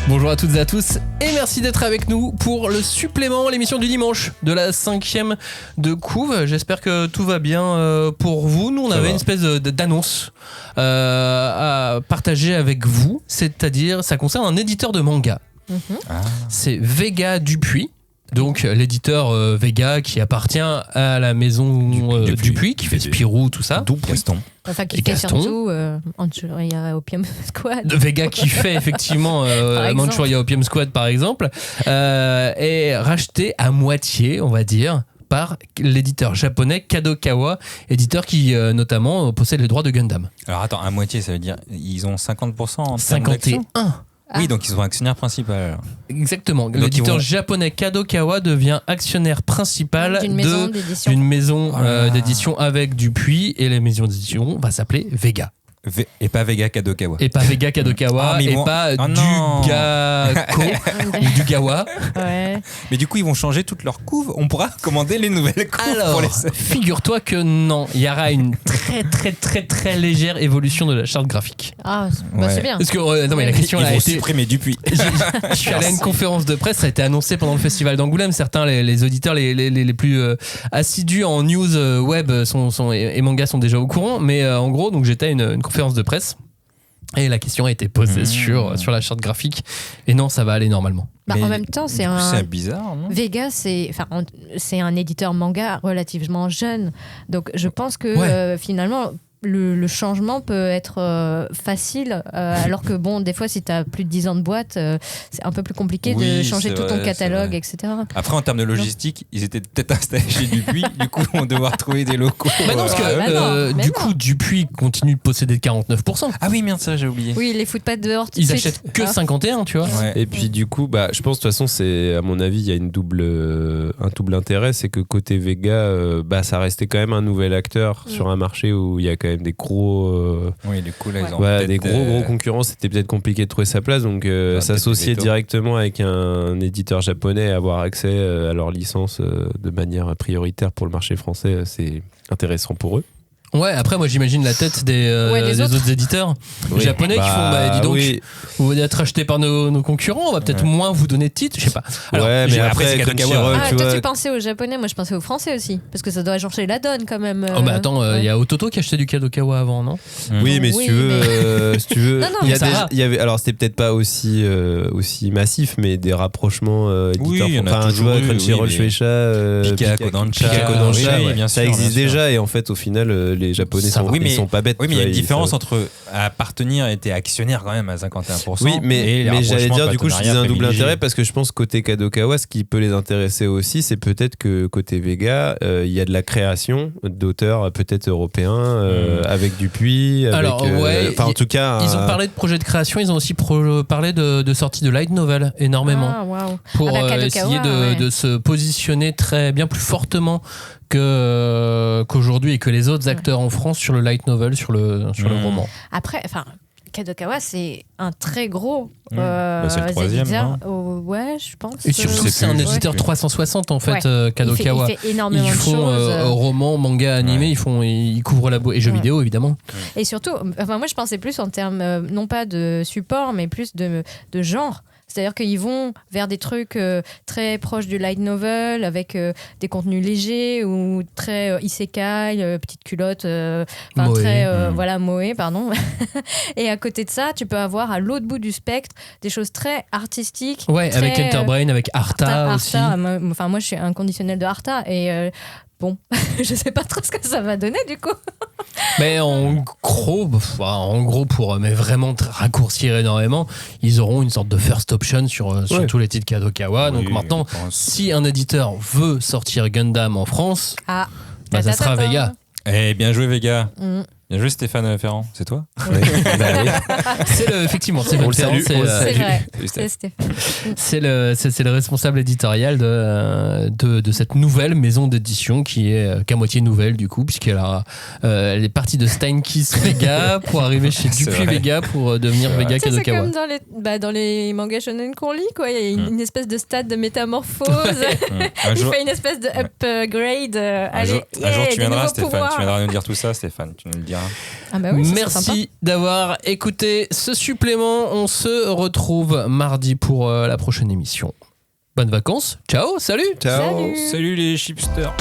Bonjour à toutes et à tous et merci d'être avec nous pour le supplément, l'émission du dimanche de la 5e de couve. J'espère que tout va bien pour vous. Nous on avait une espèce d'annonce à partager avec vous, c'est-à-dire ça concerne un éditeur de manga. C'est Vega Dupuis. Donc l'éditeur Vega qui appartient à la maison Dupuis qui fait Spirou, tout ça. D'où Gaston. Enfin, qui fait surtout Manchuria Opium Squad. Vega qui fait effectivement Manchuria Opium Squad par exemple, est racheté à moitié, on va dire, par l'éditeur japonais Kadokawa, éditeur qui notamment possède les droits de Gundam. Alors attends, à moitié, ça veut dire ils ont 50% en 51. Oui, donc ils sont actionnaires principaux. Exactement. L'éditeur japonais Kadokawa devient actionnaire principal d'une maison d'édition avec Dupuis, et la maison d'édition va s'appeler Vega. Et pas Vega Kadokawa. Et pas Vega Kadokawa, pas Dugawa. Ouais. Mais du coup, ils vont changer toute leur couve. On pourra commander les nouvelles couves. Alors, figure-toi que non, il y aura une très légère évolution de la charte graphique. Ah, c'est bien. Parce que non, mais la question ils a vont été supprimer Dupuis. Je suis allé à une conférence de presse, ça a été annoncé pendant le festival d'Angoulême. Certains, les auditeurs les plus assidus en news web et manga sont déjà au courant. Mais en gros, donc j'étais à une conférence de presse et la question a été posée sur la charte graphique, et non, ça va aller normalement. En même temps, c'est bizarre, non ? Vega, c'est un éditeur manga relativement jeune, donc je pense que finalement le changement peut être facile, alors que bon, des fois si tu as plus de 10 ans de boîte, c'est un peu plus compliqué de changer tout ton catalogue, etc. Après, en termes de logistique, ils étaient peut-être installés chez Dupuis, du coup on va devoir trouver des locaux. Non, parce que Dupuis continue de posséder 49%. Ah oui, merde, ça j'ai oublié. Oui, ils les foutent pas dehors tout de Ils suite. achètent que 51, tu vois. Ouais. Et puis du coup, je pense de toute façon, c'est, à mon avis, il y a un double intérêt, c'est que côté Vega, ça restait quand même un nouvel acteur sur un marché où il y a quand même des gros oui, du coup là ils ont des gros concurrents. C'était peut-être compliqué de trouver sa place, donc s'associer directement avec un éditeur japonais et avoir accès à leur licence de manière prioritaire pour le marché français, c'est intéressant pour eux. Ouais, après moi j'imagine la tête des autres éditeurs japonais qui font dis donc, vous allez être achetés par nos concurrents, on va peut-être moins vous donner de titres, je sais pas. Alors, mais après Kadokawa, toi tu pensais aux japonais, moi je pensais aux français aussi, parce que ça doit changer la donne quand même. Oh mais attends, il y a Ototo qui achetait du Kadokawa avant, non ? Oui, mais si tu veux, non, il y avait, alors c'était peut-être pas aussi massif, mais des rapprochements éditeurs. Enfin, tu vois, Crunchyroll, Shueisha, Pika Kodansha, ça existe déjà, et en fait au final les Japonais ils sont pas bêtes. Oui, mais il y a une différence entre appartenir et être actionnaire quand même à 51%. Oui, mais j'allais dire, du coup, je disais un double intérêt, parce que je pense côté Kadokawa, ce qui peut les intéresser aussi, c'est peut-être que côté Vega, il y a de la création d'auteurs peut-être européens avec Dupuis. Alors, en tout cas, ils ont parlé de projets de création, ils ont aussi parlé de sortie de light novel énormément. Pour essayer de se positionner bien plus fortement qu'aujourd'hui et que les autres acteurs en France sur le light novel, sur le roman. Après, Kadokawa, c'est un très gros c'est le troisième, éditeur. Ouais, je pense. Et surtout, c'est un éditeur 360 en fait, Kadokawa. Il fait énormément de choses. Ils font romans, mangas, animés, ils couvrent et jeux vidéo évidemment. Et surtout, moi je pensais plus en termes non pas de support, mais plus de genre. C'est-à-dire qu'ils vont vers des trucs très proches du light novel, avec des contenus légers ou très isekai, petite culotte, moe, pardon. Et à côté de ça, tu peux avoir à l'autre bout du spectre des choses très artistiques. Ouais, avec Enterbrain, avec Arta aussi. Moi, je suis inconditionnelle de Arta et bon, je sais pas trop ce que ça va donner du coup. Mais en gros, pour vraiment raccourcir énormément, ils auront une sorte de first option sur tous les titres Kadokawa. Donc maintenant, si un éditeur veut sortir Gundam en France, ça sera Vega. Eh, bien joué Vega. Bien joué Stéphane Ferrand, c'est toi ? Effectivement, c'est le C'est vrai, c'est Stéphane. C'est le responsable éditorial de cette nouvelle maison d'édition qui est qu'à moitié nouvelle du coup, puisqu'elle est partie de Steinkiss Vega pour arriver chez Dupuis Vega pour devenir Vega Kadokawa. C'est comme dans les mangas shonen qu'on lit, quoi. Il y a une espèce de stade de métamorphose. Il fait une espèce de upgrade. Un jour tu viendras, Stéphane, tu viendras nous dire tout ça, Stéphane, tu nous le diras. dira. Ah bah oui, merci d'avoir écouté ce supplément. On se retrouve mardi pour la prochaine émission. Bonnes vacances. Ciao, salut. Ciao. Salut. Salut les chipsters.